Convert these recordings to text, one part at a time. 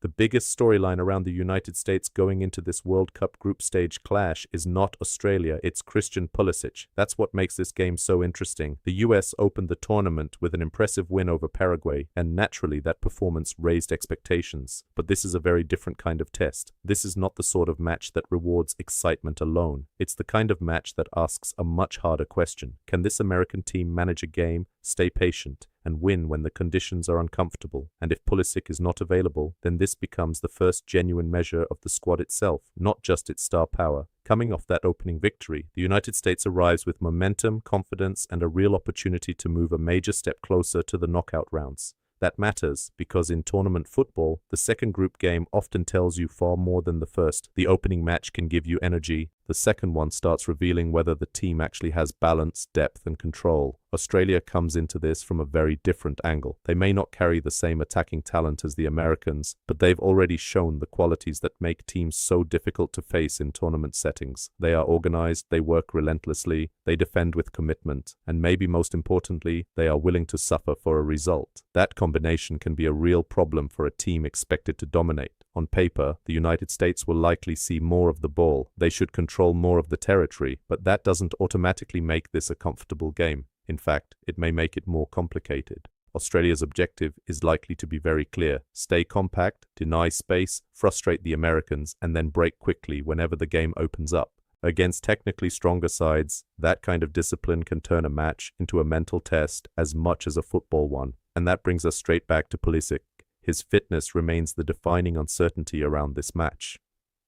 The biggest storyline around the United States going into this World Cup group stage clash is not Australia, it's Christian Pulisic. That's what makes this game so interesting. The US opened the tournament with an impressive win over Paraguay, and naturally that performance raised expectations. But this is a very different kind of test. This is not the sort of match that rewards excitement alone. It's the kind of match that asks a much harder question. Can this American team manage a game, stay patient, and win when the conditions are uncomfortable? And if Pulisic is not available, then this becomes the first genuine measure of the squad itself, not just its star power. Coming off that opening victory, the United States arrives with momentum, confidence, and a real opportunity to move a major step closer to the knockout rounds. That matters because in tournament football, the second group game often tells you far more than the first. The opening match can give you energy. The second one starts revealing whether the team actually has balance, depth, and control. Australia comes into this from a very different angle. They may not carry the same attacking talent as the Americans, but they've already shown the qualities that make teams so difficult to face in tournament settings. They are organized, they work relentlessly, they defend with commitment, and maybe most importantly, they are willing to suffer for a result. That combination can be a real problem for a team expected to dominate. On paper, the United States will likely see more of the ball. They should control more of the territory, but that doesn't automatically make this a comfortable game. In fact, it may make it more complicated. Australia's objective is likely to be very clear. Stay compact, deny space, frustrate the Americans, and then break quickly whenever the game opens up. Against technically stronger sides, that kind of discipline can turn a match into a mental test as much as a football one. And that brings us straight back to Pulisic. His fitness remains the defining uncertainty around this match.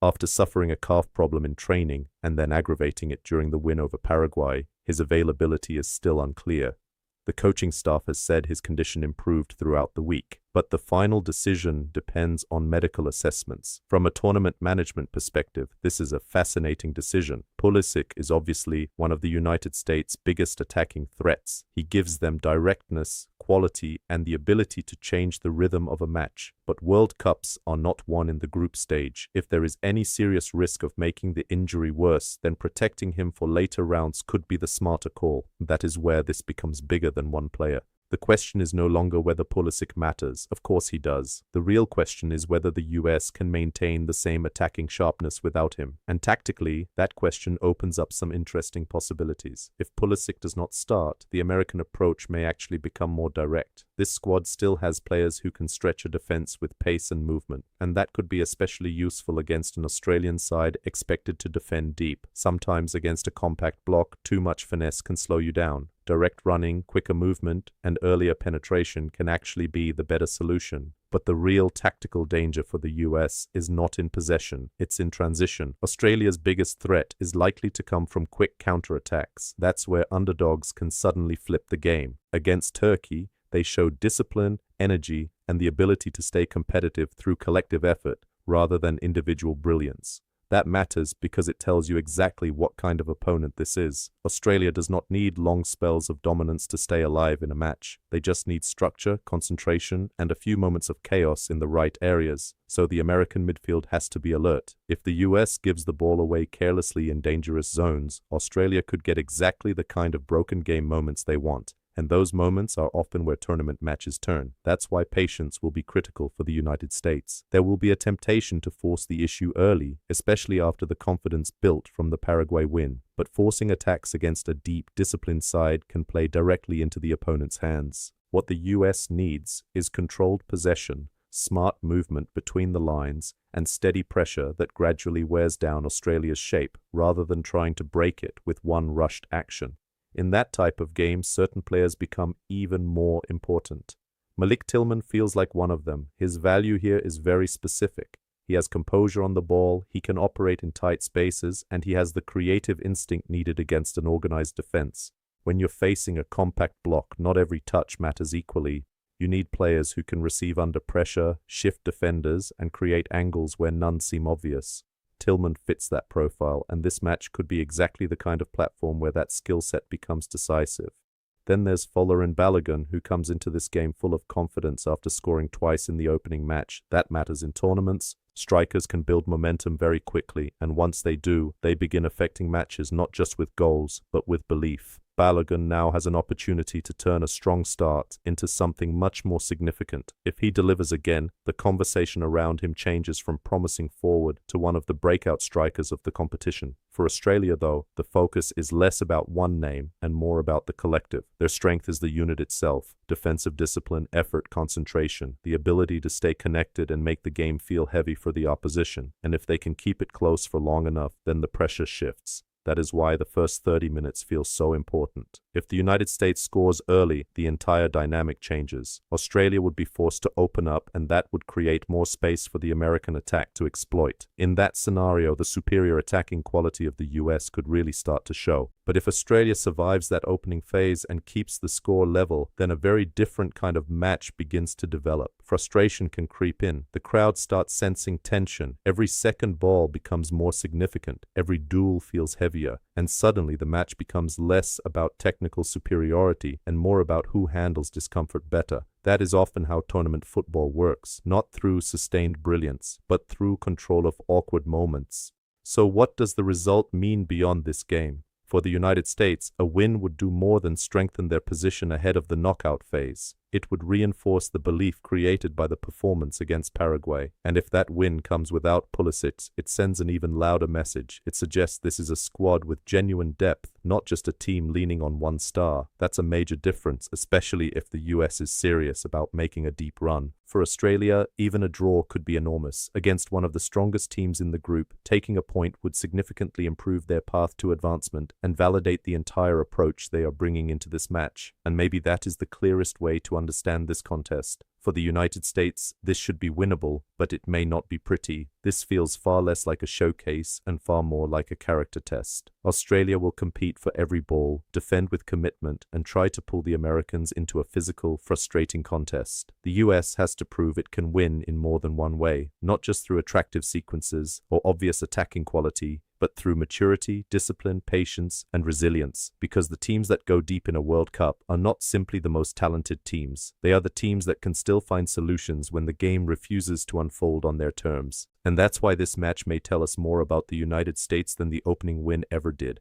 After suffering a calf problem in training and then aggravating it during the win over Paraguay, his availability is still unclear. The coaching staff has said his condition improved throughout the week, but the final decision depends on medical assessments. From a tournament management perspective, this is a fascinating decision. Pulisic is obviously one of the United States' biggest attacking threats. He gives them directness, quality, and the ability to change the rhythm of a match. But World Cups are not won in the group stage. If there is any serious risk of making the injury worse, then protecting him for later rounds could be the smarter call. That is where this becomes bigger than one player. The question is no longer whether Pulisic matters. Of course he does. The real question is whether the US can maintain the same attacking sharpness without him. And tactically, that question opens up some interesting possibilities. If Pulisic does not start, the American approach may actually become more direct. This squad still has players who can stretch a defense with pace and movement, and that could be especially useful against an Australian side expected to defend deep. Sometimes against a compact block, too much finesse can slow you down. Direct running, quicker movement, and earlier penetration can actually be the better solution. But the real tactical danger for the US is not in possession, it's in transition. Australia's biggest threat is likely to come from quick counterattacks. That's where underdogs can suddenly flip the game. Against Turkey, they showed discipline, energy, and the ability to stay competitive through collective effort rather than individual brilliance. That matters because it tells you exactly what kind of opponent this is. Australia does not need long spells of dominance to stay alive in a match. They just need structure, concentration, and a few moments of chaos in the right areas. So the American midfield has to be alert. If the US gives the ball away carelessly in dangerous zones, Australia could get exactly the kind of broken game moments they want. And those moments are often where tournament matches turn. That's why patience will be critical for the United States. There will be a temptation to force the issue early, especially after the confidence built from the Paraguay win. But forcing attacks against a deep, disciplined side can play directly into the opponent's hands. What the US needs is controlled possession, smart movement between the lines, and steady pressure that gradually wears down Australia's shape, rather than trying to break it with one rushed action. In that type of game, certain players become even more important. Malik Tillman feels like one of them. His value here is very specific. He has composure on the ball, he can operate in tight spaces, and he has the creative instinct needed against an organized defense. When you're facing a compact block, not every touch matters equally. You need players who can receive under pressure, shift defenders, and create angles where none seem obvious. Tillman fits that profile, and this match could be exactly the kind of platform where that skill set becomes decisive. Then there's Fowler and Balogun, who comes into this game full of confidence after scoring twice in the opening match. That matters in tournaments. Strikers can build momentum very quickly, and once they do, they begin affecting matches not just with goals, but with belief. Balogun now has an opportunity to turn a strong start into something much more significant. If he delivers again, the conversation around him changes from promising forward to one of the breakout strikers of the competition. For Australia, though, the focus is less about one name and more about the collective. Their strength is the unit itself: defensive discipline, effort, concentration, the ability to stay connected and make the game feel heavy for the opposition. And if they can keep it close for long enough, then the pressure shifts. That is why the first 30 minutes feel so important. If the United States scores early, the entire dynamic changes. Australia would be forced to open up, and that would create more space for the American attack to exploit. In that scenario, the superior attacking quality of the US could really start to show. But if Australia survives that opening phase and keeps the score level, then a very different kind of match begins to develop. Frustration can creep in. The crowd starts sensing tension. Every second ball becomes more significant. Every duel feels heavier. And suddenly the match becomes less about technical superiority and more about who handles discomfort better. That is often how tournament football works, not through sustained brilliance, but through control of awkward moments. So what does the result mean beyond this game? For the United States, a win would do more than strengthen their position ahead of the knockout phase. It would reinforce the belief created by the performance against Paraguay. And if that win comes without Pulisic, it sends an even louder message. It suggests this is a squad with genuine depth, not just a team leaning on one star. That's a major difference, especially if the US is serious about making a deep run. For Australia, even a draw could be enormous. Against one of the strongest teams in the group, taking a point would significantly improve their path to advancement and validate the entire approach they are bringing into this match. And maybe that is the clearest way to understand this contest. For the United States, this should be winnable, but it may not be pretty. This feels far less like a showcase and far more like a character test. Australia will compete for every ball, defend with commitment, and try to pull the Americans into a physical, frustrating contest. The US has to prove it can win in more than one way, not just through attractive sequences or obvious attacking quality, but through maturity, discipline, patience, and resilience. Because the teams that go deep in a World Cup are not simply the most talented teams. They are the teams that can still find solutions when the game refuses to unfold on their terms. And that's why this match may tell us more about the United States than the opening win ever did.